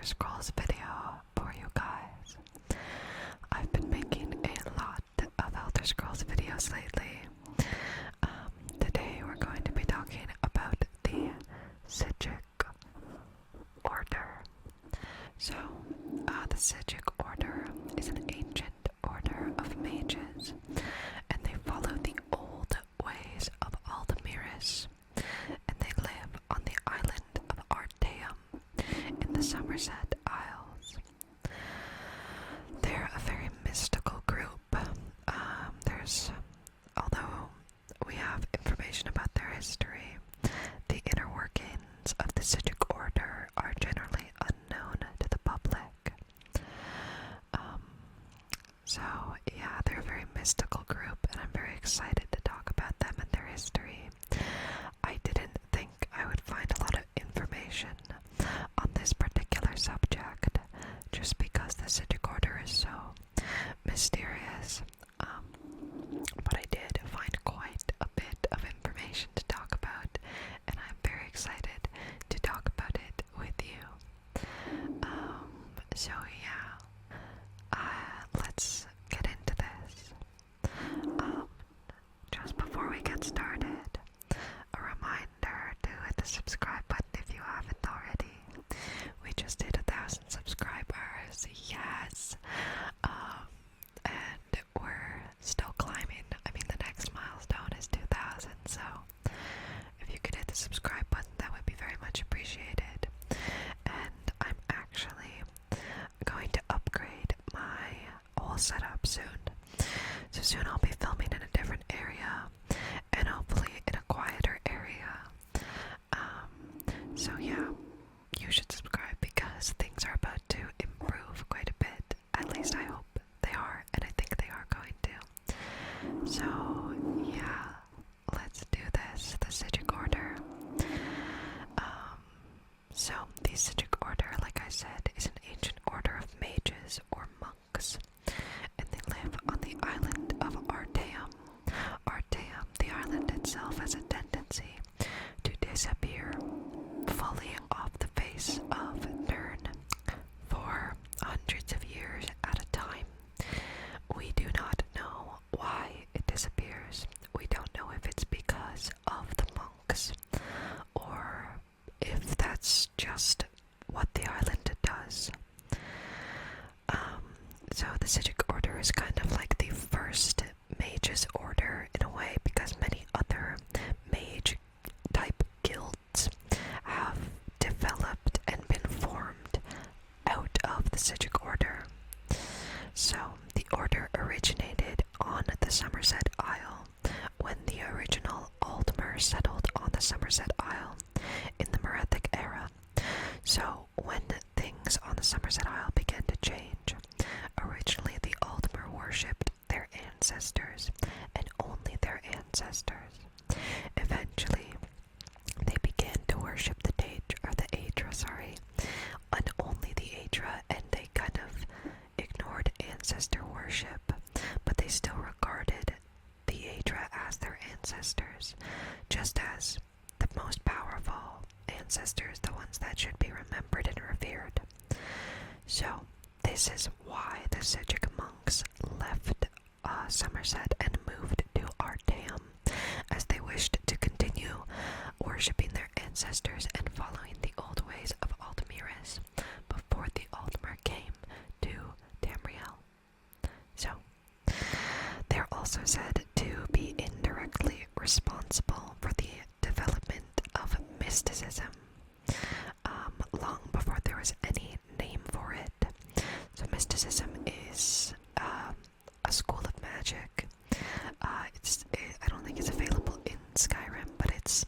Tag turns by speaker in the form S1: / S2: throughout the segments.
S1: Elder Scrolls video for you guys. I've been making a lot of Elder Scrolls videos lately. Today we're going to be talking about the Psijic Order. So, the Psijic Order is an ancient order of mages, and they follow the old ways of Aldemiris, and they live on the island of Artaeum in the Somerset Isles. They're a very mystical group. Although we have information about their history, the inner workings of the Psijic Order are generally unknown to the public. They're a very mystical group, and I'm very excited to talk about them and their history. I didn't think I would find a lot of information on this particular subject, just because the Psijic Order is so mysterious. But I did find quite a bit of information to talk about, and I'm very excited to talk about it with you. Let's get into this. Just before we get started, a reminder to hit the subscribe button if you haven't already. We just hit 1,000 subscribers, yes! And we're still climbing. I mean, the next milestone is 2,000, so if you could hit the subscribe button, that would be very much appreciated. And I'm actually going to upgrade my whole setup soon. So soon I'll be filming in a different area, and hopefully in a quieter area. You should subscribe because things are about to improve quite a bit. At least I hope they are, and I think they are going to. Let's do this. The Psijic Order. The Psijic Order, like I said, is an ancient order of mages or monks, and they live on the island of Artaeum. Artaeum, the island itself, has a tendency to disappear, fully off the face of Nirn for hundreds of years at a time. We do not know why it disappears. We don't know if it's because of the monks, or if that's just what the island does. The Psijic Order is kind of like the first mage's order in a way, because many other mage-type guilds have developed and been formed out of the Psijic Order. So, the order originated on the Somerset Isle when the original Aldmer settled on the Somerset Isle in the Merethic era. So, when things on the Somerset Isle began to change, originally the Aldmer worshipped their ancestors, and only their ancestors. Eventually, they began to worship the Aedra, and only the Aedra, and they kind of ignored ancestor worship, but they still regarded the Aedra as their ancestors, just as the most powerful ancestors, the ones that should be remembered and revered. So, this is why the Psijic monks left Somerset and moved to Artaeum, as they wished to continue worshipping their ancestors and following the old ways of Aldemiris before the Aldmer came to Tamriel. So, they're also said to be indirectly responsible for the development of mysticism, long before there was any name for it. So mysticism is a school of magic. I don't think it's available in Skyrim, but it's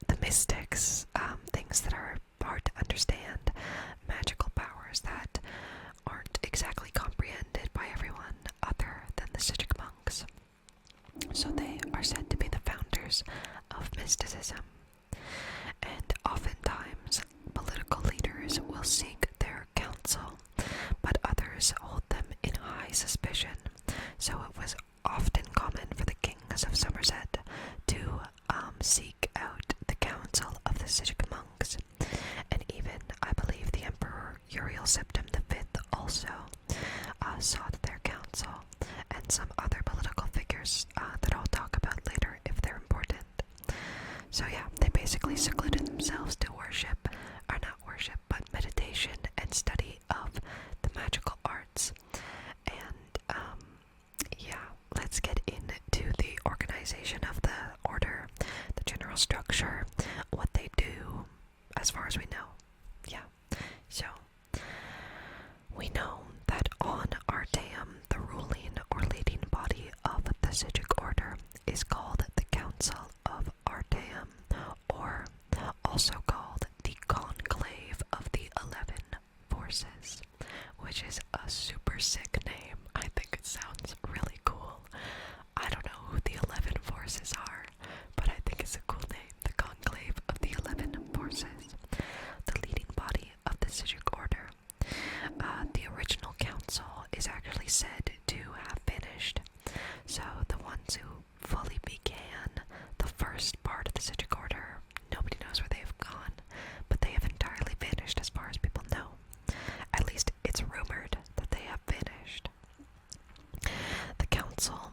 S1: the mystics, things that are hard to understand, magical powers that aren't exactly comprehended by everyone other than the Psijic monks. So they are said to be the founders of mysticism. And oftentimes, political leaders will seek their counsel, but others hold them in high suspicion. So it was often common for the kings of Somerset to seek out the counsel of the Psijic monks, and even, I believe, the Emperor Uriel Septim V also sought their counsel, and some other political figures that I'll talk about later if they're important. So yeah, they basically secluded themselves to worship, or not worship, but meditation and study of the magical arts. And yeah, let's get into the organization of the order, the general structure, what they do, as far as we know. Yeah, so we know that on Ardeum, the ruling or leading body of the Psijic order is called the Council of Ardeum, or also called the Conclave of the 11 Forces, which is a super sick name. I think it sounds really cool. I don't know who the 11 Forces are, but I think it's a cool name, the Conclave of the 11 Forces, the leading body of the Psijic order. The original council is actually said to have finished, so the ones who fully began the first part of the Psijic order, nobody knows where they have gone, but they have entirely vanished as far as people know. At least it's rumored that they have vanished. The council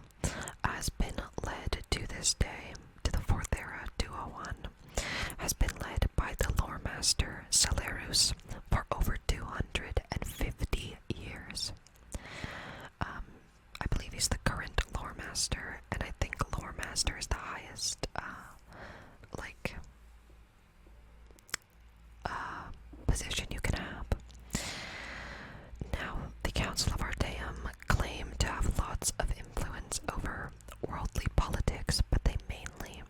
S1: has been led to this day, to the 4th era 201, has been led by the lore master Celerus for over 250 years. I believe he's the current lore master, and I think lore master is the highest, position you can have. Now, the Council of Ardeum claim to have lots of influence over worldly politics, but they mainly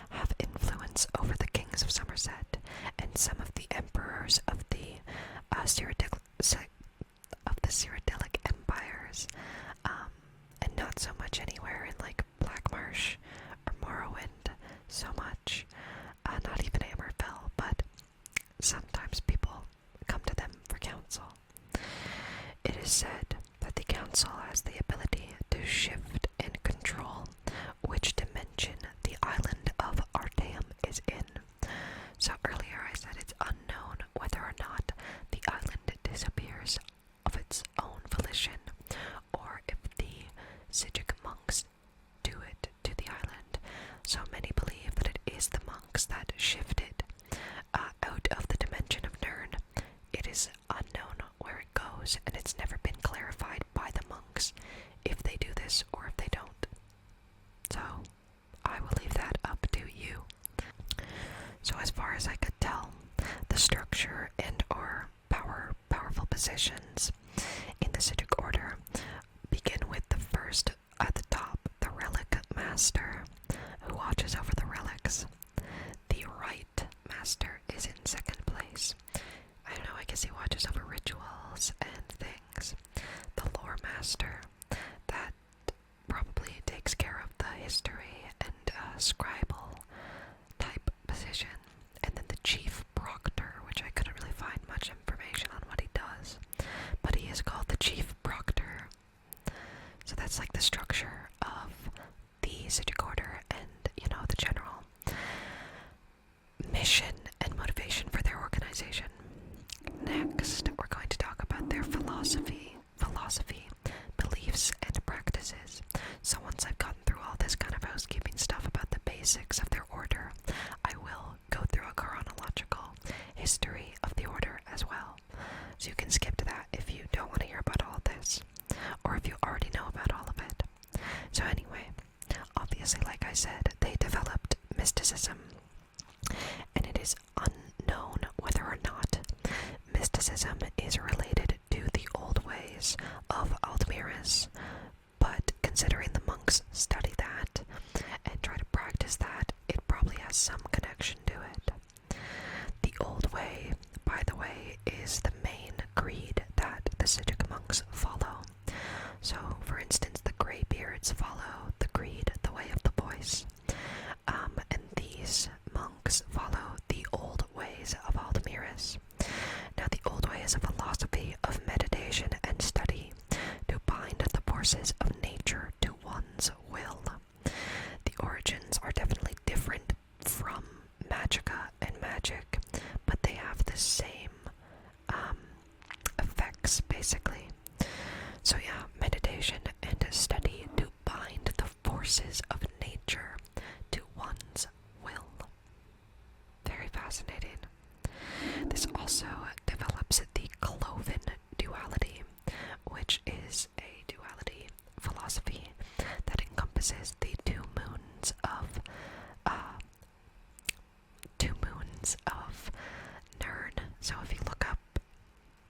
S1: have influence over the kings of Somerset and some of the emperors of the Cyrodiilic empires, and not so much anywhere in like Blackmarsh or Morrowind so much, not even Hammerfell, but sometimes people come to them for counsel. It is said that the council has the ability to shift and control which dimension the island of Ardeum is in. So earlier I said it's unknown whether or not the island disappears of its own volition, or if the Psijic monks do it to the island. So many believe that it is the monks that shift it out of the dimension of Nirn. It is unknown where it goes, and it's never been clarified by the monks if they do this or if they don't. So I will leave that up to you. So as far as I could tell, the structure and or powerful positions in the Psijic order begin with the first at the top, the relic master, who watches over the relics. The right master is in second place. I don't know, I guess he watches over rituals and things. The lore master, that probably takes care of the history and scribal type position. And then the chief proctor, which I couldn't really find much information on what he does, but he is called the chief proctor. So that's like the structure of the Psijic order and, the general mission and motivation for their organization. Next, we're going to talk about their philosophy, beliefs, and practices. So once I've gotten through all this kind of housekeeping stuff about the basics of their order, I will go through a chronological history of the order as well. So you can skip to that if you don't want to hear about all of this, or if you already know about all of it. So anyway, obviously, like I said, they developed mysticism, and it is unknown whether or not mysticism is related to the old ways of Aldmiris, but considering the monks study that and try to practice that, it probably has some connection to it. The old way, by the way, is the main creed that the Psijic monks follow. So, for instance, the Greybeards follow the creed, the Way of the Voice, and these monks follow the old ways of Aldmiris. Now, the old way is a philosophy of meditation and study to bind the forces of nature to one's will. The origins are definitely different from monks, basically. So yeah, meditation and study to bind the forces of nature to one's will. Very fascinating. This also develops the Cloven duality, which is a duality philosophy that encompasses the two moons of Nern. So if you look up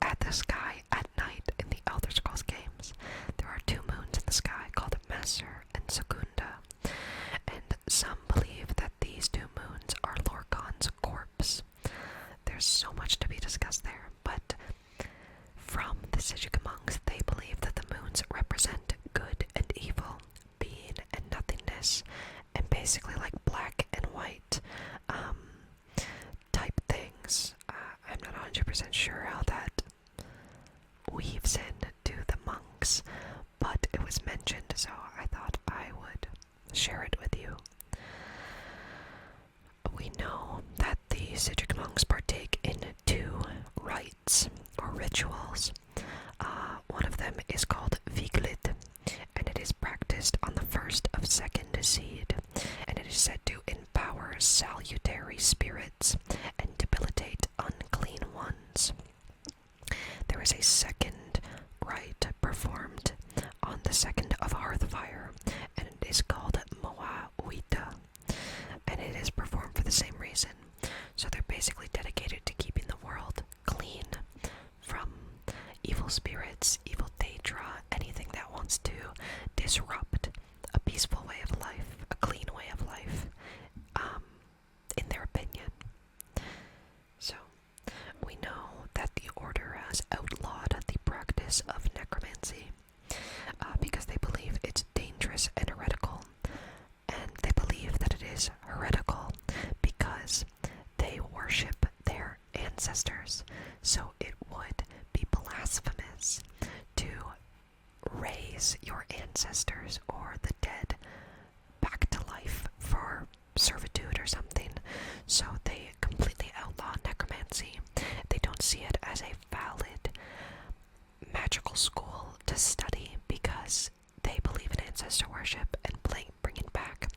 S1: at the sky at night in the Elder Scrolls games, there are two moons in the sky called Messer and Secunda, and some believe that these two moons are Lorcan's corpse. There's so much to be discussed there, but from the Psijic monks, they believe that the moons represent good and evil, being and nothingness, and basically like black and white type things. I'm not 100% sure how that weaves into the monks, but it was mentioned, so I thought I would share it with you. We know that the Psijic monks partake in two rites or rituals. One of them is called Viglit, and it is practiced on the first of second seed, and it is said to empower salutary spirits and debilitate unclean ones. There is a second rite performed on the second of Hearthfire, and it is called Moa Uita, and it is performed for the same reason. So they're basically dedicated to keeping the world clean from evil spirits, evil Daedra, anything that wants to disrupt a peaceful way of life, a clean way of life, in their opinion. So, we know that the Order has outlawed the practice of necromancy, because they believe it's dangerous and heretical, and they believe that it is heretical because they worship their ancestors, so it would be blasphemous to raise your ancestors or the dead back to life for servitude or something. So they completely outlaw necromancy. They don't see it as a valid magical school to study because they believe in ancestor worship, and bringing back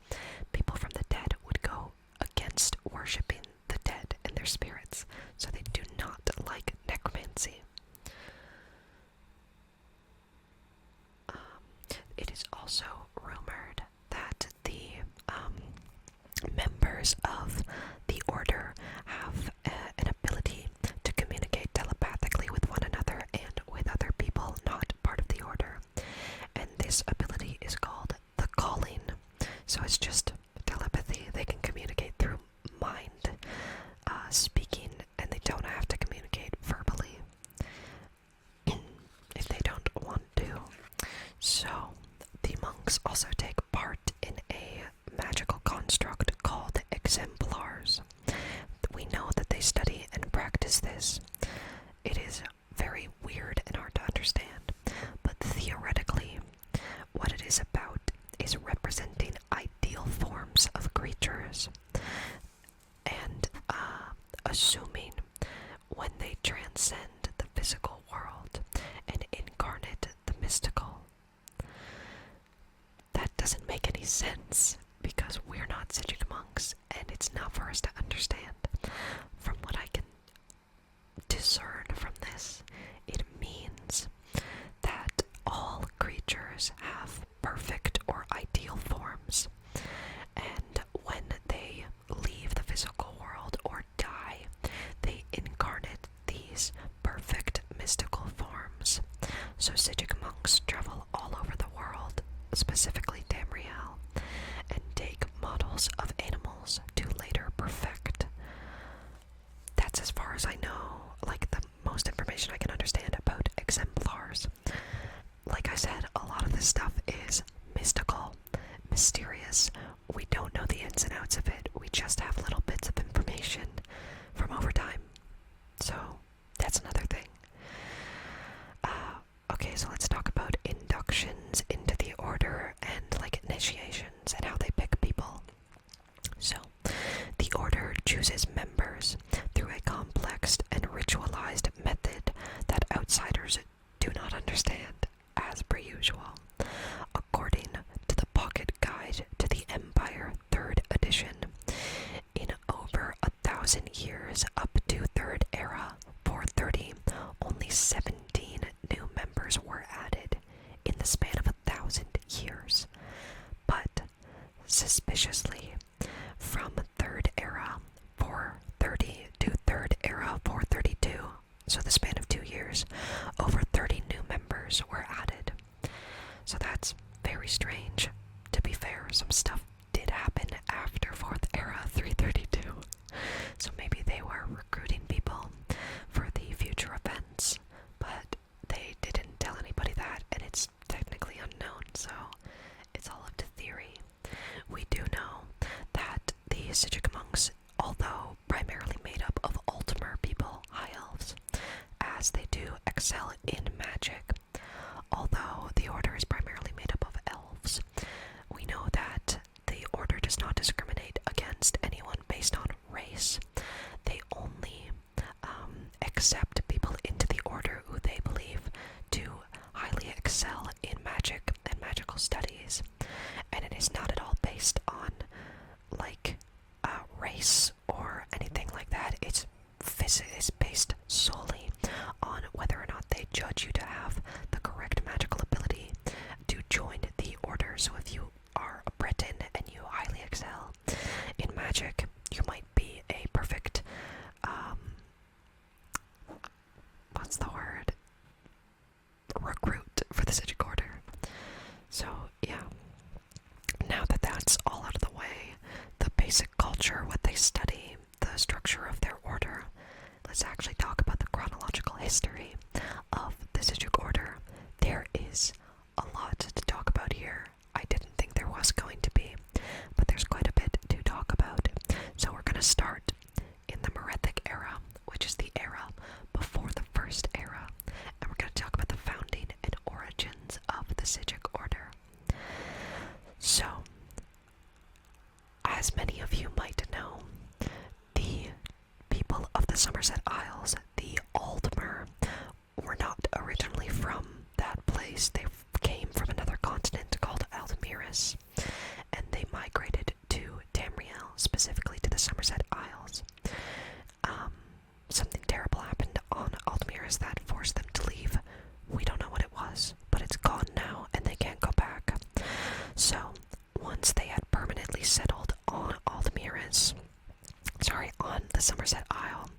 S1: people from the dead would go against worshipping the dead and their spirits. So they do not like necromancy. It is also rumored that the members of the Order have an ability to communicate telepathically with one another and with other people not part of the Order. And this ability is called the Calling. So it's just telepathy. They can communicate through mind speaking, and they don't have to communicate verbally if they don't want to. So the monks also take part in a magical construct called exemplars. We know that they study and practice this. It is very weird and hard to understand, but theoretically, what it is about is representing ideal forms of creatures and assuming when they transcend the physical world and incarnate the mystical. That doesn't make any sense because we're not Psijic monks, and it's not for us to understand. From what I can discern from this, it means that all creatures have perfect or ideal forms, and when they leave the physical world or die, they incarnate these perfect mystical forms. So Psijic monks travel all over the world, specifically Tamriel, and take models of animals to later perfect. That's as far as I know, like the most information I can understand about exemplars. Like I said, a lot of this stuff is mystical, mysterious. We don't know the ins and outs of it. We just have little bits of information from over time. So, that's another thing. Okay, so let's talk about inductions into the Order and like initiations and how they pick people. So, the Order chooses members through a complex and So the span of 2 years, over 30 new members were added. So that's very strange. To be fair, some stuff did happen after 4th Era 332. So maybe they were recruiting people for the future events, but they didn't tell anybody that, and it's technically unknown, so it's all up to theory. We do know that the Psijic monks, although primarily made up of Altmer people, high elves, as they do excel in magic, although the order is primarily made up of elves, we know that the order does not discriminate against anyone based on race. They only accept people into the order who they believe to highly excel in magic and magical studies, and it is not at all based on like race or anything like that. It's based solely on whether or not they judge you to have the correct magical ability to join the order. So if you are a Briton and you highly excel in magic, you might be a perfect what's the word? Recruit for the Psijic Order. So yeah. Now that that's all out of the way, the basic culture, what they study, the structure of their order, let's actually talk about the chronological history of the Psijic Order. There is a lot to talk about here. I didn't think there was going to be, but there's quite a bit to talk about. So we're going to start in the Merethic era, which is the era before the First Era, and we're going to talk about the founding and origins of the Psijic Order. So, as many of you might know, the people of the Somerset Isles, the Aldmer, were not originally from that place. They came from another continent called Aldemiris, and they migrated to Tamriel, specifically to the Somerset Isles. Something terrible happened on Aldemiris that forced them to leave. We don't know what it was, but it's gone now, and they can't go back. So, once they had permanently settled on on the Somerset Isle,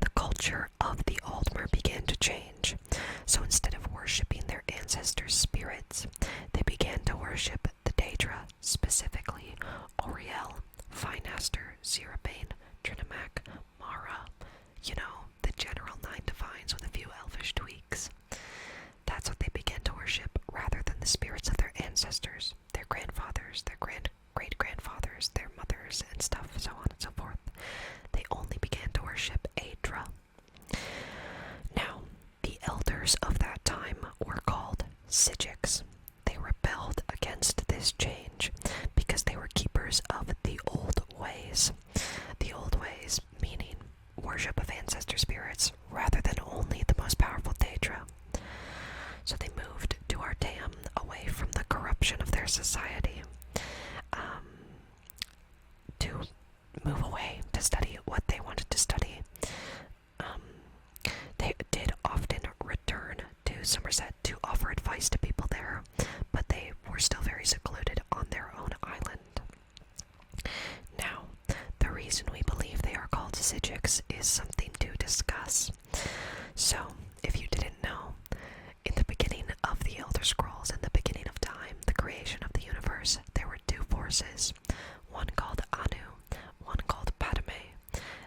S1: the culture of the Aldmer began to change. So instead of worshipping their ancestors' spirits, they began to worship the Daedra, specifically Oriel, Finaster, Zerabane, Trinamac, Mara, the general 9 divines with a few elfish tweaks. That's what they began to worship, rather than the spirits of their ancestors, their grandfathers, their great-grandfathers, their mothers, and stuff, so on and so forth. They only began to worship Aedra. Now, the elders of that time were called Psijics. They rebelled against this change because they were keepers of the old ways. The old ways meaning worship of ancestor spirits rather than only the most powerful Daedra. So they moved to Artaeum, away from the corruption of their society, to move away to study what they wanted to study. They did often return to Somerset to offer advice to people there, but they were still very secluded on their own island. Now, the reason we believe they are called Psijics is something to discuss. So, if you didn't know, in the beginning of the Elder Scrolls, in the beginning of time, the creation of the universe, there were two forces, one called Anu, one called Padme.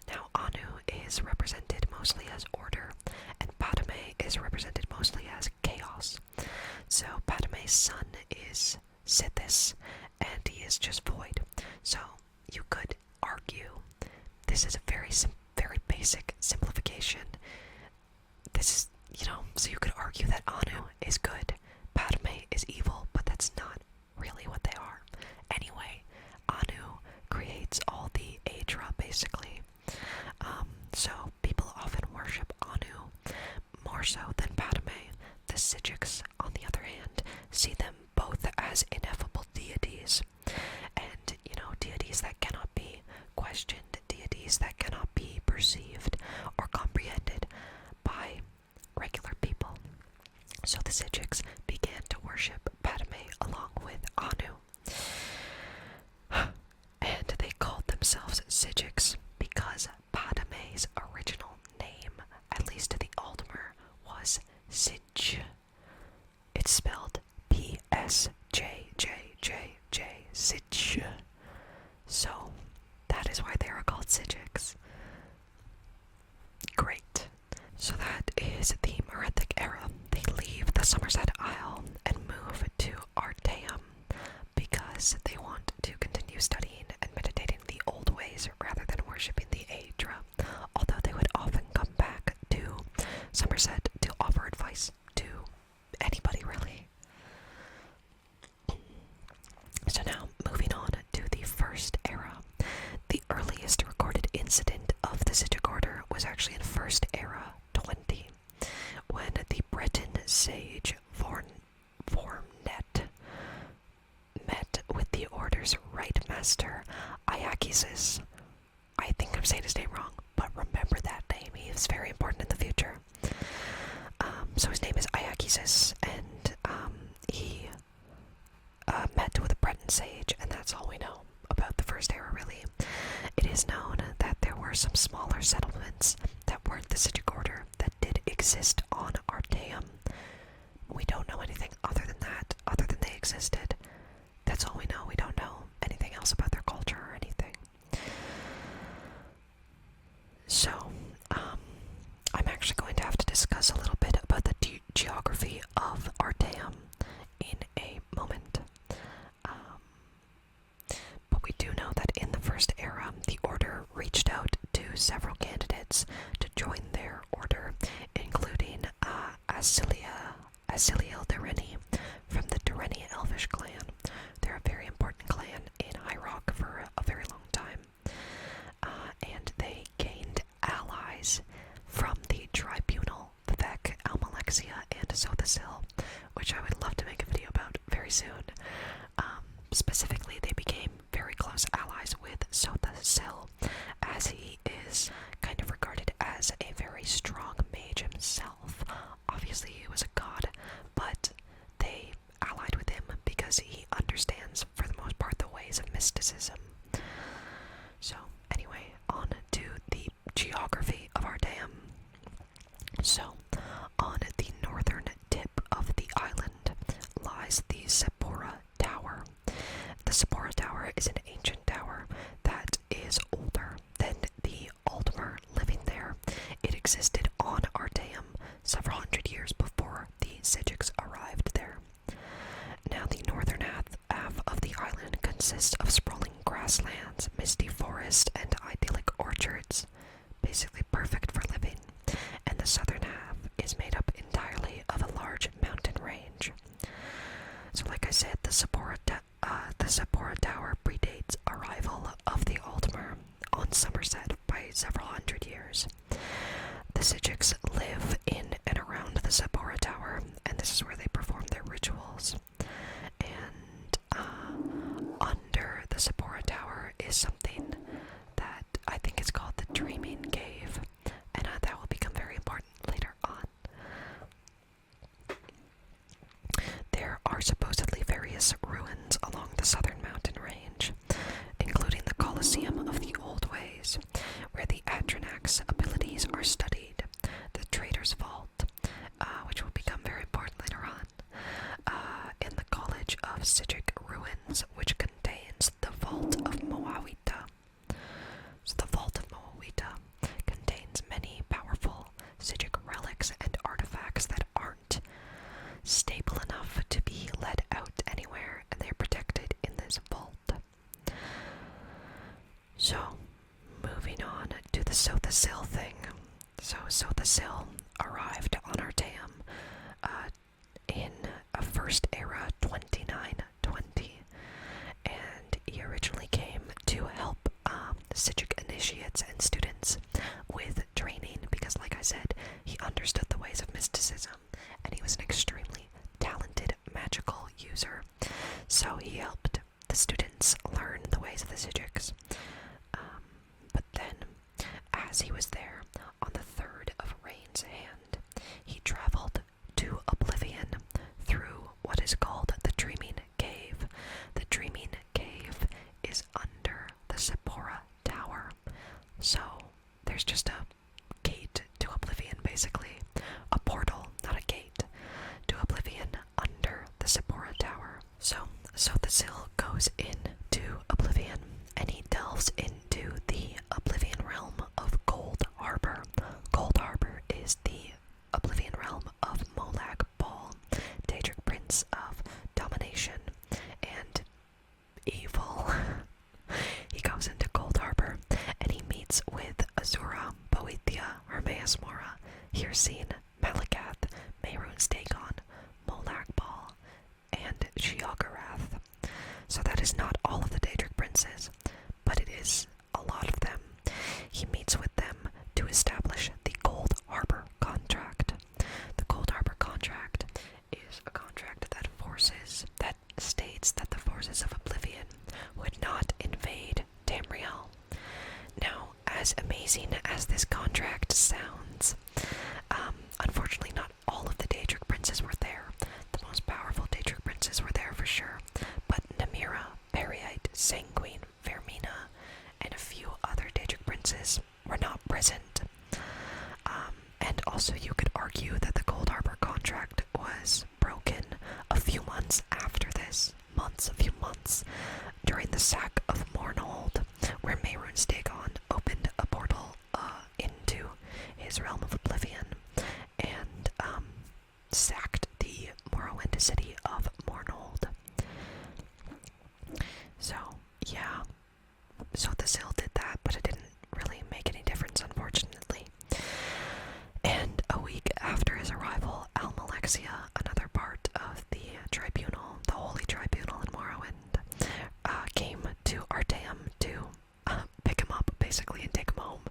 S1: Now, Anu is represented mostly as order, and Padme is represented mostly as chaos. So, Padme's son is Sithis, and he is just void. So, you could argue, this is a very basic simplification. This is, so you could argue that Anu is good, Padme is evil, but that's not really what they are. Anyway, Anu creates all the Aedra, basically. So people often worship Anu more so than Padme. The Psijics, on the other hand, see them both as ineffable deities. And, deities that cannot be questioned, deities that cannot be perceived or comprehended by regular people. So the Psijics began to worship Padme along with Anu. And they called themselves Psijics because Padme's original name, at least to the Psijic. It's spelled P-S-J-J-J-J, Psijic. So, that is why they are called Psijics. Great. So that is the Merethic era. They leave the Somerset Isle and move to Artaeum because they want to continue studying and meditating the old ways rather than worshipping the Aedra, although they would often come back to Somerset to offer advice to anybody, really. So now, moving on to the First Era. The earliest recorded incident of the Psijic Order was actually in First Era 20, when the Breton sage Vornet met with the Order's Right Master, Iachesis. I think I'm saying his name wrong, but remember that name. He is very important in the future. So his name is Iachesis, and he met with a Breton sage, and that's all we know about the First Era, really. It is known that there were some smaller settlements that weren't the Psijic Order that did exist on Artaeum. We don't know anything other than that, other than they existed. That's all we know. We don't know anything else about their culture or anything. So, I'm actually going to have to discuss a little bit about the geography of Artaeum in a moment. But we do know that in the First Era, the Order reached out to several candidates to join their order, including Asiliel Direni from the Direni Elvish clan. They're a very important clan in High Rock for a very long time. And they gained allies from the Tribunal, Vivek, Almalexia, and Sothasil, which I would love to make a video about very soon. Specifically, they became very close allies with Sothasil, as he is kind of regarded as a very strong mage himself. Obviously, he was a god, but they allied with him because he understands, for the most part, the ways of mysticism. So, anyway, on to the geography of Artaeum. So, on the northern tip of the island lies the Sephora Tower. The Sephora Tower is an ancient tower that is older than the Aldmer living there. It existed on Artaeum several hundred years before the Psijics arrived there. Now, the northern half of the island consists of sprawling grasslands, misty forests, and idyllic orchards, basically perfect for living. And the southern half is made up entirely of a large mountain range. So, like I said, the Sephora Tower predates arrival of the Aldmer on Somerset by several hundred years. The Psijics live in and around the Sephora Tower, and this is where they perform their rituals. And under the Sephora Tower is something that I think is called the Dreaming Cave, and that will become very important later on. There are supposedly various ruins along the southern mountain range, including the Colosseum of the Old Ways, where the Adranax abilities are studied, the Trader's Vault, which will become very important later on, in the College of Psijic Ruins, which contains the Vault of Moawita. So the Vault of Moawita contains many powerful Psijic relics and artifacts that aren't stable enough to be let out anywhere, and they're protected in this vault. So, moving on to the Sothasil thing. So, Sothasil arrived on Artaeum in a First Era 29-20. is not all of the Daedric princes, but it is a lot of them. He meets with them to establish the Cold Harbor Contract. The Cold Harbor Contract is a contract that states that the forces of Oblivion would not invade Tamriel. Now, as amazing as this contract sounds, unfortunately not all of the Daedric princes were there. The most powerful Daedric princes were there for sure, but Namira, Periite, Sanguine, Vermina, and a few other Daedric princes were not present. And also you could argue that the Cold Harbor Contract was broken a few months after this. A few months, during the sack of Mournhold, where Mehrunes Dagon opened a portal into his realm of Oblivion and sacked the Morrowind city of Mournhold. So, yeah. So the Zil did that, but it didn't really make any difference, unfortunately. And a week after his arrival, Almalexia, another part of the tribunal, the Holy Tribunal in Morrowind, came to Artaeum to pick him up, basically, and take him home.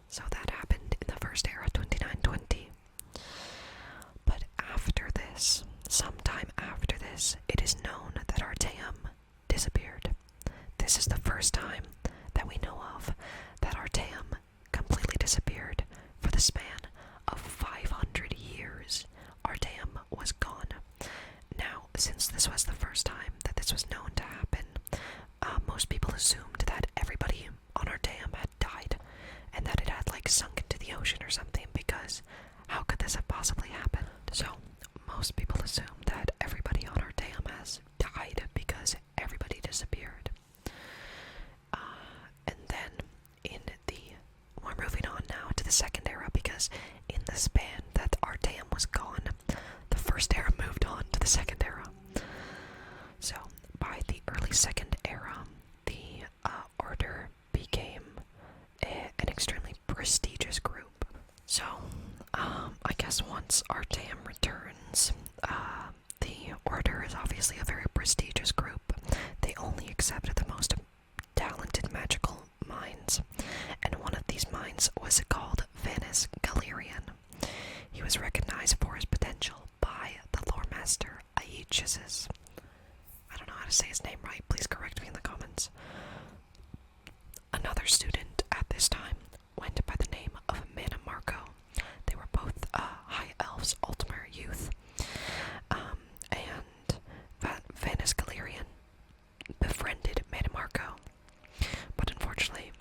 S1: So that happened in the First Era, 2920. But after this, sometime after this, it is known that Artaeum disappeared. This is the first time that we know of that Artaeum completely disappeared. For the span of 500 years, Artaeum was gone. Now, since this was the first time that this was known to happen, most people assumed that everybody on Artaeum had died, and that it had, sunk into the ocean or something, because how could this have possibly happened? So, most people assumed that everybody on Artaeum has died because everybody disappeared. And then, we're moving on now to the Second Era, because in the span that Artaeum was gone, the First Era moved on to the Second Era. So, by the early Second Era, the Order became an extremely prestigious group. So, I guess once Artaeum returns, the Order is obviously a very prestigious group. They only accepted the most talented magical minds, and one of these minds was called Vanus Galerian. He was recognized for his potential by the lore master Aegis's. I don't know how to say his name right, please correct me in the comments. Another student at this time went by the name of Mana Marco. They were both high elves, Ultimate youth, and Vanus Galerian befriended Mana Marco. But unfortunately,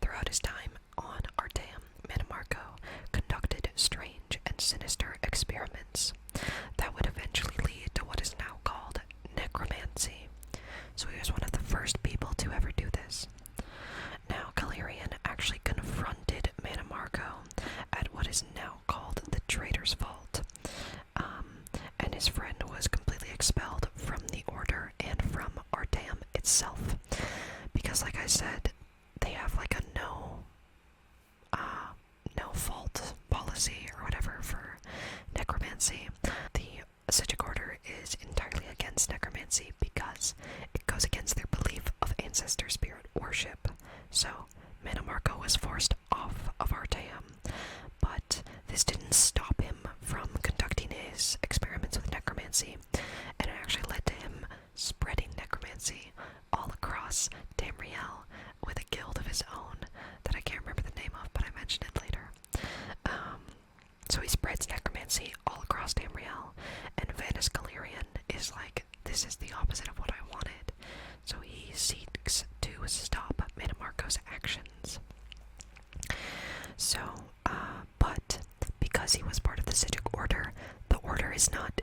S1: throughout his time on Artaeum, Mana Marco conducted strange and sinister experiments that would eventually lead to what is now called necromancy. So he was one of the first people to ever do this. Now, Galerian actually confronted Mana Marco at what is now called the Traitor's Vault, and his friend was completely expelled from the Order and from Artaeum itself, because, like I said, they have a no fault policy or whatever for necromancy. The Psijic Order is entirely against necromancy because it goes against their belief of ancestor spirit worship. So Mana Marco was forced off of Artaeum, but this didn't stop him from conducting his experiments with necromancy, and it actually led to him spreading necromancy all across Tamriel with a guild of his own that I can't remember the name of, but I mentioned it later. So he spreads necromancy all across Tamriel, and Vanus Galerian is like, this is the opposite of what I wanted. So he seeks to stop Mana Marco's actions. So, but because he was part of the Psijic Order, the Order is not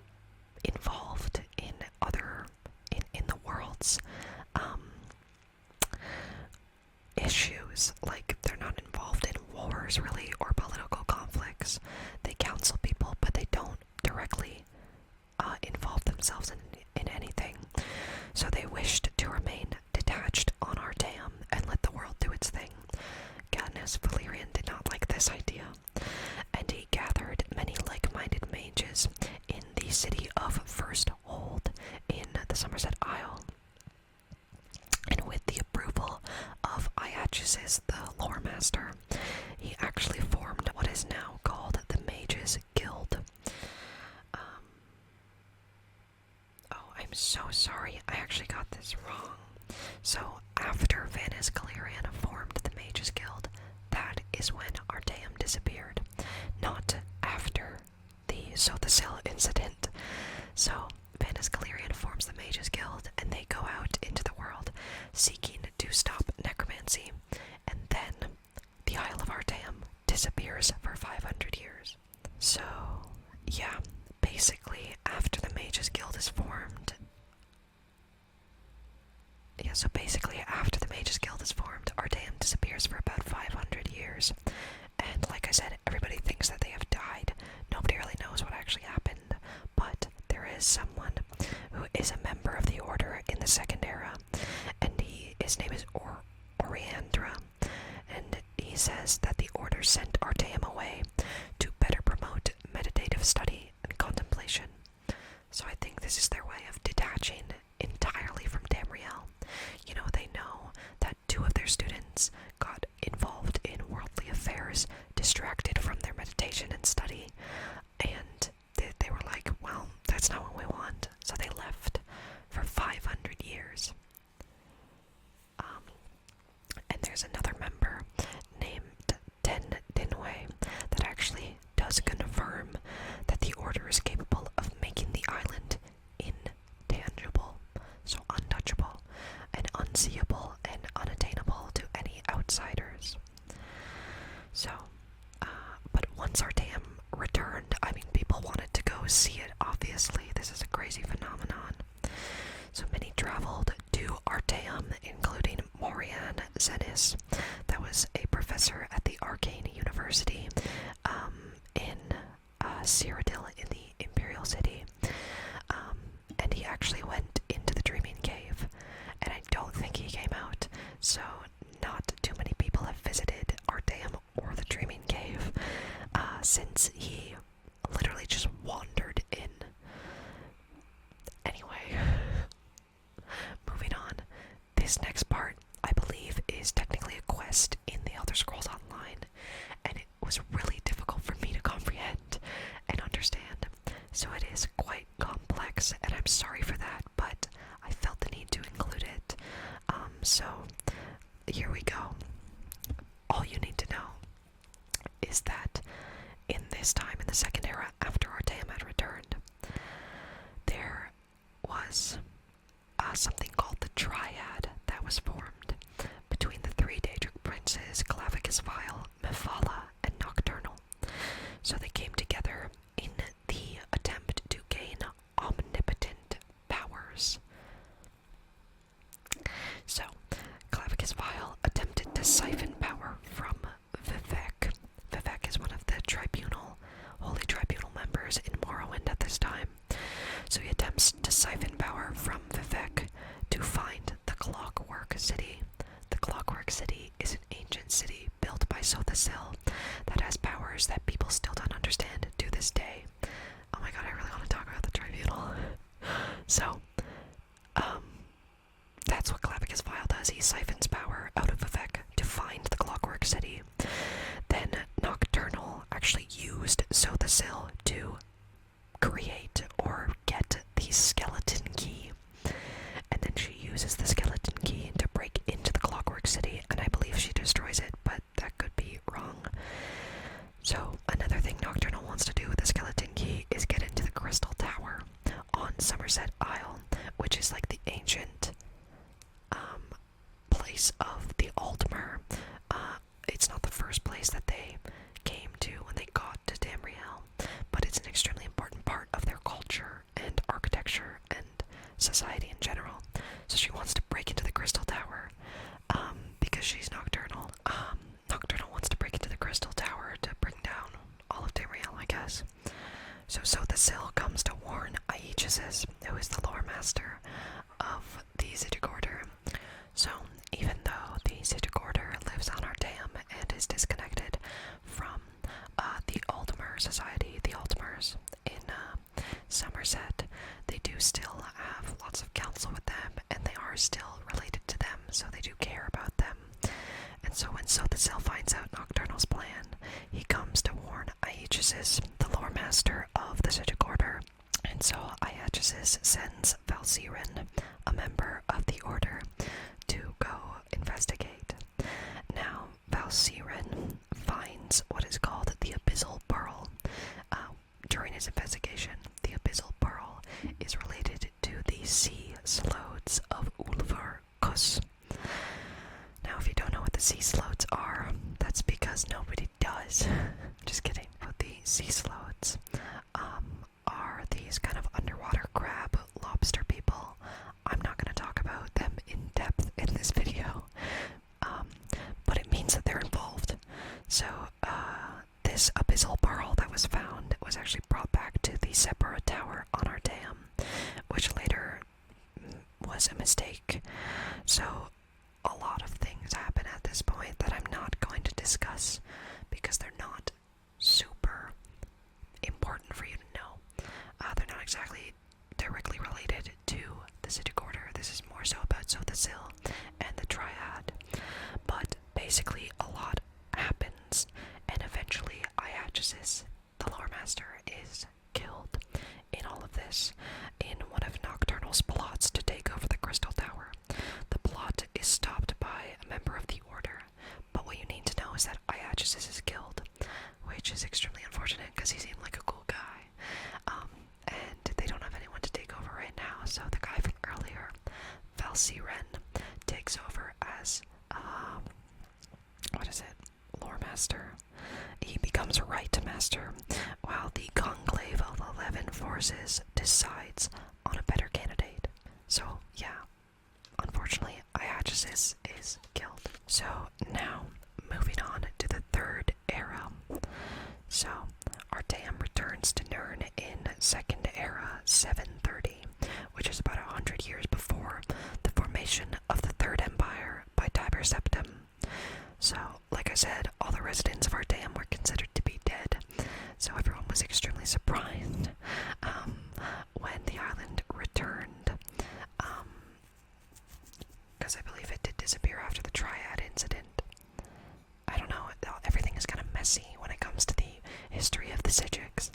S1: involved in in the world's issues. They're not involved in wars, really, or political conflicts. They counsel people, but they don't directly involve themselves in anything. So they wished to remain detached on Artaeum and let the world do its thing. Gannus Valerian did not like this idea, and he gathered many like-minded mages in the city of First Hold in the Somerset Isle. so sorry, I actually got this wrong. So, after Vanis Galerian formed the Mages Guild, that is when Artaeum disappeared. Not after the Sothasil incident. So, Vanis Galerian forms the Mages Guild, and they go out into the world seeking to stop necromancy, and then the Isle of Artaeum disappears for 500 years. So, yeah, basically, after the Mages Guild is formed, Artaeum disappears for about 500 years. And like I said, everybody thinks that they have died. Nobody really knows what actually happened. But there is someone who is a member of the Order in the Second Era, and his name is Oriandra. And he says that the Order sent Artaeum away to better promote meditative study and contemplation. So I think this is their way of detaching entirely from Tamriel. You know, they know that 2 of their students got involved in worldly affairs, distracted from their meditation and study, and they were like, well, that's not what we want. So they left for 500 years. And there's another member named Ten Dinway that actually does confirm that the Order is capable of making the island intangible, so untouchable and unseeable and unattainable to any outsiders. So, but once Artaeum returned, I mean, people wanted to go see it, obviously. This is a crazy phenomenon. So many traveled to Artaeum, including Morian Zenis, that was a professor at the Arcane University in Cyrodiil in the Imperial City. And he actually went into the Dreaming Cave, and I don't think he came out. So not too many people have visited Artaeum or the Dreaming Cave since he literally just wandered in. Anyway, moving on. This next part, I believe, is technically a quest in the Elder Scrolls Online, and it was really difficult for me to comprehend and understand. So it is quite complex, and I'm sorry for that, but I felt the need to include it. So here we go. All you need to know is that in this time in the Second Era, after Artaeum had returned, there was something called the Triad that was formed between the 3 Daedric princes, Clavicus Vile, Mephala, and Nocturnal. So they came together in the attempt to gain omnipotent powers. So, Clavicus Vile attempted to siphon power from Vivek. Vivek is one of the Holy Tribunal members in Morrowind at this time. So he attempts to siphon power from Vivek to find the Clockwork City. The Clockwork City is an ancient city built by Sothasil that has powers that people still don't understand to this day. Oh my god, I really want to talk about the Tribunal. So, that's what Clavicus Vile does. He siphons power out of Vivek to find the Clockwork City. Then Nocturnal actually used Sothasil to create or get the skeleton key. And then she uses the skeleton key to break into the Clockwork City, and I believe she destroys it, but that could be wrong. So another thing Nocturnal wants to do with the skeleton key is get into the Crystal Tower on Somerset Isle, which is like the ancient place of the Altmer. It's not the first place that they came to when they got to Tamriel, but it's an extremely important part of their culture and architecture and society in general. So she wants to break into the Crystal Tower because she's Nocturnal. Nocturnal wants to break into the Crystal Tower to bring down all of Tamriel, I guess. So Sothasil comes to warn Aegis's, who is the lore master of the Psijic Order. So even though the Psijic Order lives on Artaeum and is disconnected from the Altmer Society, the Altmers in Somerset, they do still have lots of counsel with them, and they are still related to them, so they do care about them. And so when Sothasil finds out Nocturnal's plan, he comes to warn Aegis's, the lore master of the Psijic Order. And so Aegis Iagis sends Valsiren, a member of the Order, to go investigate. Now, Valsiren finds what is called the Abyssal Pearl. During his investigation, the Abyssal Pearl is related to the sea slodes of Ulfar Kus. Now, if you don't know what the sea slodes are, that's because nobody does. Just kidding. But the sea slodes are these kind of underwater crab lobster people. I'm not going to talk about them in depth in this video, but it means that they're involved. So, this abyssal pearl that was found was actually brought back to the Sepura Tower on our dam, which later was a mistake. So, a lot of things happen at this point that I'm not going to discuss because they're not super important for you to know. They're not exactly directly related to the Psijic Order. This is more so about Sothasil and the Triad. But basically, a lot happens, and eventually Iagis, the Lore Master, is killed in all of this in one of Nocturnal's plots to take over the Crystal Tower. The plot is stopped by a member of the Order, but what you need to know is that Iagis is killed, which is extremely unfortunate because he seemed like a cool guy. And they don't have anyone to take over right now, so the guy from earlier, Valsiren, takes over as, Lore Master. He becomes a Right Master, while the Conclave of 11 Forces decides on a better candidate. So, yeah, unfortunately, Iagis is killed. So, now, moving on to the Third Era. So, our dam returns to Nirn in Second Era 730, which is about 100 years before the formation of the Third Empire by Tiber Septim. So, like I said, all the residents of our dam were considered to be dead, so everyone was extremely surprised when the island returned, because I believe it did disappear after the Triad incident. I don't know, everything is kind of messy when it comes to the history of the Psijics.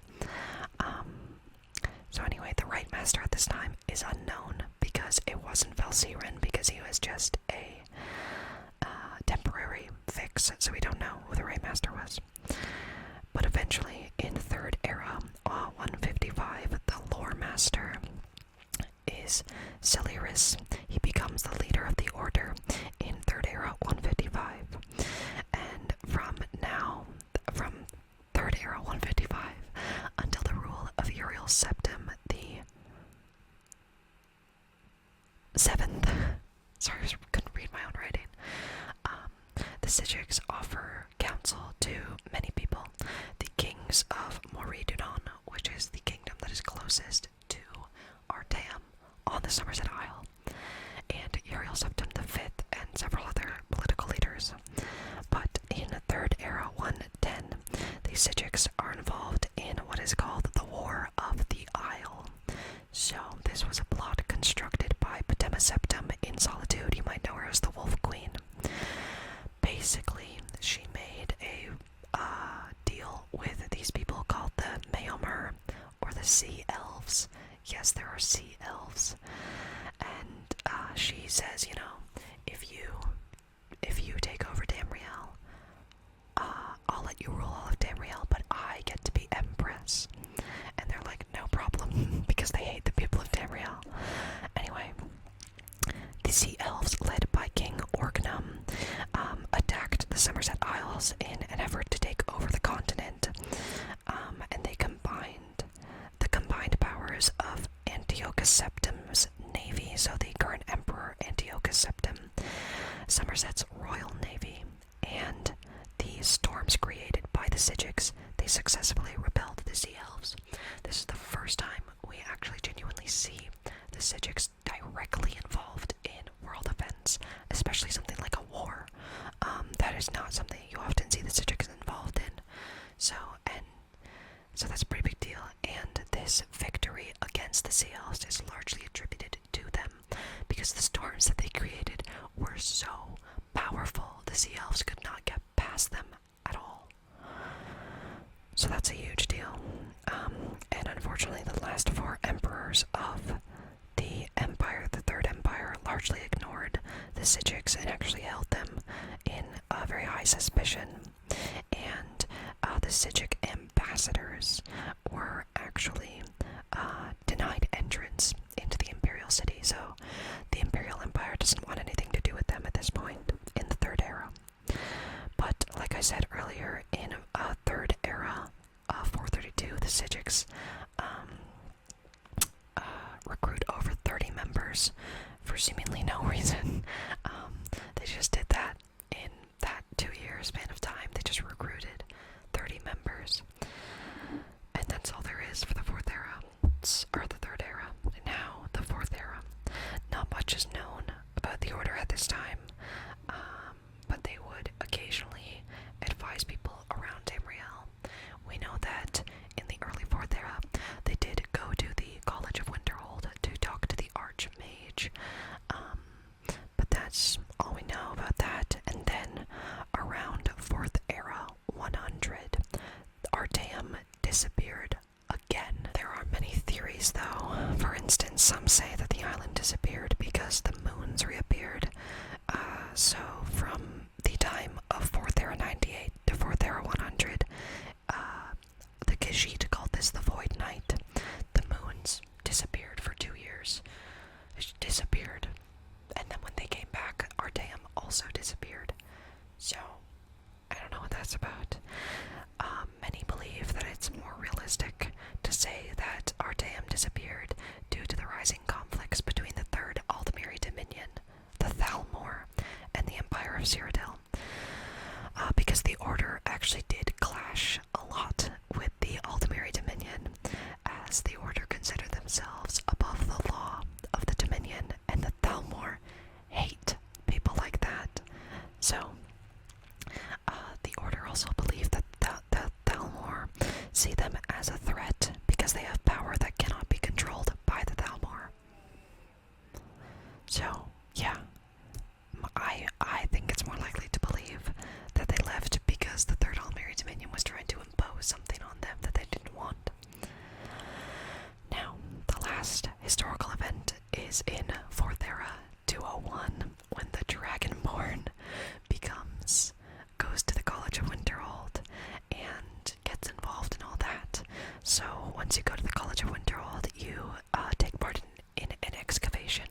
S1: So anyway, the Right Master at this time is unknown because it wasn't Valsiren, because he was just a temporary fix, so we don't know who the Right Master was. But eventually, in Third Era 155, the Lore Master is Celiris. He becomes the leader of the Order in Third Era 155. And from Third Era 155 until the rule of Uriel Septim the 7th. Sorry, I couldn't read my own writing. The Psijics offer counsel to many people. The kings of Moridunon, which is the kingdom that is closest to our dam on the Somerset Isle, and Uriel Septim V and several other political leaders. But in Third Era 110, the Psijics are involved in what is called the War of the Isle. So this was a plot constructed by Patema Septim in Solitude. You might know her as the Wolf Queen. Basically, she made a deal with these people called the Meomer, or the Sea Elves. Yes, there are Sea Elves. And she says, you know, if you take over Tamriel, I'll let you rule all of Tamriel, but I get to be Empress. And they're like, no problem, because they hate the people of Tamriel. Anyway, the Sea Elves, led by King Orgnum, attacked the Somerset Isles in an effort to take over the continent, and they combined the combined powers of Antiochus Septim's navy, so the current Emperor Antiochus Septim, Somerset's royal navy, and the storms created by the Psijics. They successfully repelled the Sea Elves. This is the first time we actually genuinely see the Psijics directly involved in world events, especially something like a war. That is not something you often see the Psijics involved in. So that's a pretty big deal, and this victory against the Sea Elves is largely attributed to them, because the storms that they created were so powerful, the Sea Elves could not get past them at all. So that's a huge deal. And unfortunately, the last 4 emperors of Psijics recruit over 30 members for seemingly no reason. They just did that in that 2-year span of time. They just recruited 30 members. And that's all there is for the fourth era, or the third era. Now, the fourth era. Not much is known about the order at this time, but they would occasionally advise people around Tamriel. We know that in the early fourth era, they did go to the College of Winterhold to talk to the Archmage, but that's all we know about that. And then around fourth era 100, Artaeum disappeared again. There are many theories though. For instance, some say that the island disappeared because the moons reappeared. So from the time of 4th Era 98 to 4th Era 100, the Khajiit called this the Void Night. The moons disappeared for 2 years. They just disappeared. And then when they came back, Artaeum also disappeared. So, I don't know what that's about. Many believe that it's more realistic to say that Artaeum disappeared due to the rising conflicts between the Third Aldmeri Dominion, the Thalmor, and the Empire of Cyrodiil. Because the Order actually did clash a lot with the Aldmeri Dominion, as the Order considered themselves above the law of the Dominion, and the Thalmor hate people like that. So, the Order also believe that the Thalmor see them as a threat because they have power that cannot be controlled by the Thalmor. So, yeah, I think it's more likely to believe that they left because the Third Aldmeri Dominion was trying to impose something on them that they didn't want. Now, the last historical event is in 4th Era 201, when the Dragonborn goes to the College of Winterhold and gets involved in all that. So once you go to the College of Winterhold, you take part in an excavation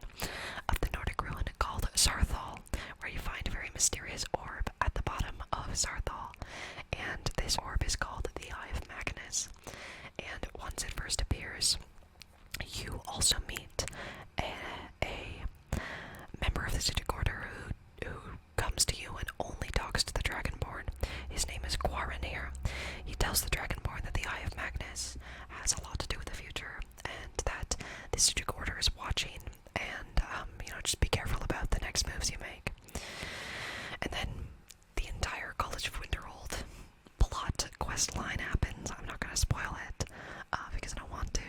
S1: of the Nordic ruin called Sarthal, where you find a very mysterious orb at the bottom of Sarthal. And this orb is called the Eye of Magnus. And once it first appears, you also meet a member of the Psijic Order who comes to you and only talks to the Dragonborn. His name is Quaranir. He tells the Dragonborn that the Eye of Magnus has a lot to do with the future, and that the Psijic Order is watching, and, just be careful about the next moves you make. And then the entire College of Winterhold plot quest line happens. I'm not going to spoil it, because I don't want to,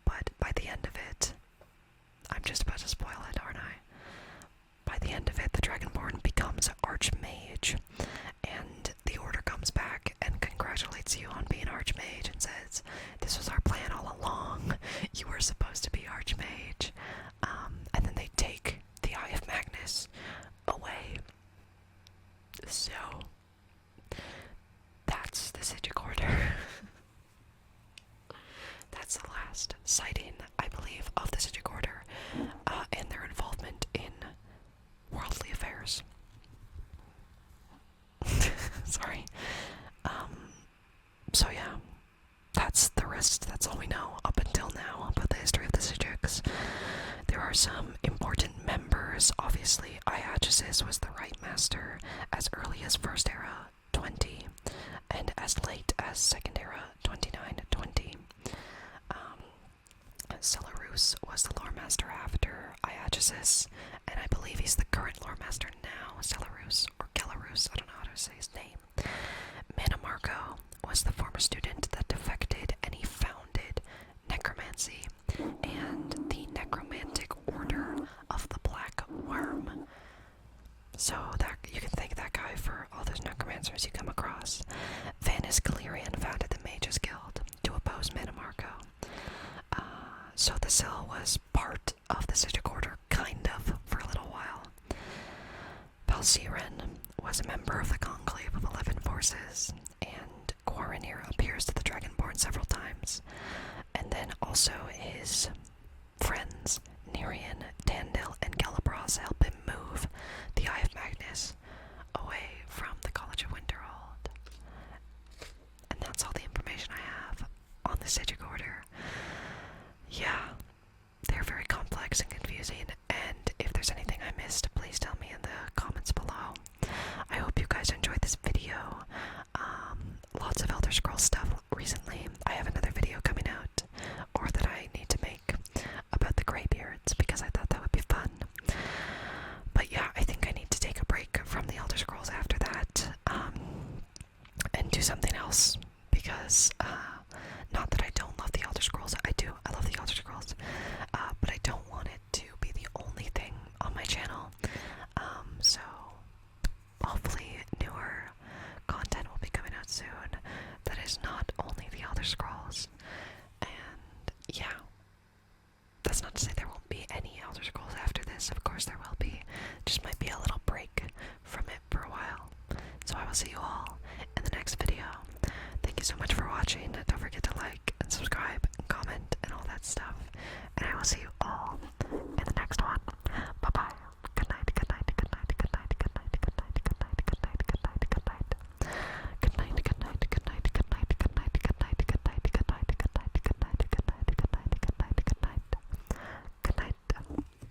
S1: but by the end of it, I'm just about to spoil it, aren't I? By the end of it, the Dragonborn becomes Archmage, and the Order comes back and congratulates you on being Archmage and says, "This was our plan all along. You were supposed to be Archmage." And then they take the Eye of Magnus away. So, that's the Psijic Order. That's the last sighting, I believe, of the Psijic Order, and their involvement in worldly affairs. Sorry. So yeah, that's the rest. That's all we know up until now about the history of the Psijics. There are some important members. Obviously, Iagesis was the Right Master as early as First Era 20, and as late as Second Era 29-20. Celarus was the Lore Master after Iagesis, and I believe he's the current Lore Master now, Celarus, or Kelarus, I don't know how to say his name. Manamarco was the former student that defected, and he founded necromancy and the necromantic order of the Black Worm. So that you can thank that guy for all those necromancers you come across. Vanis Galerian founded the Mages Guild to oppose Manamarco. So the Sil was part of the Psijic Order, kind of, for a little while. Palsiren was a member of the Conclave of 11 Forces, and Quaranir appears to the Dragonborn several times. And then also his friends, Nerian, Tandil, and Galabras help him move the Eye of Magnus away from the College of Winterhold. And that's all the information I have on the Psijic Psijic order. Yeah, they're very complex and confusing, and if there's anything I missed, please tell me in the comments below. I hope you guys enjoyed this video. Lots of Elder Scrolls stuff recently. I have another video coming out, or that I need to make, about the Greybeards, because I thought that would be fun. But yeah, I think I need to take a break from the Elder Scrolls after that, and do something else, because, not that I don't love the Elder Scrolls, I do, I love the Elder Scrolls, but I don't want it to be the only thing on my channel, so hopefully newer content will be coming out soon that is not only the Elder Scrolls. And yeah, that's not to say there won't be any Elder Scrolls after this. Of course there will be. Just might be a little break from it for a while. So I will see you all in the next video. Thank you so much for watching. Don't forget to like and subscribe and comment and all that stuff. And I will see you all in the next one.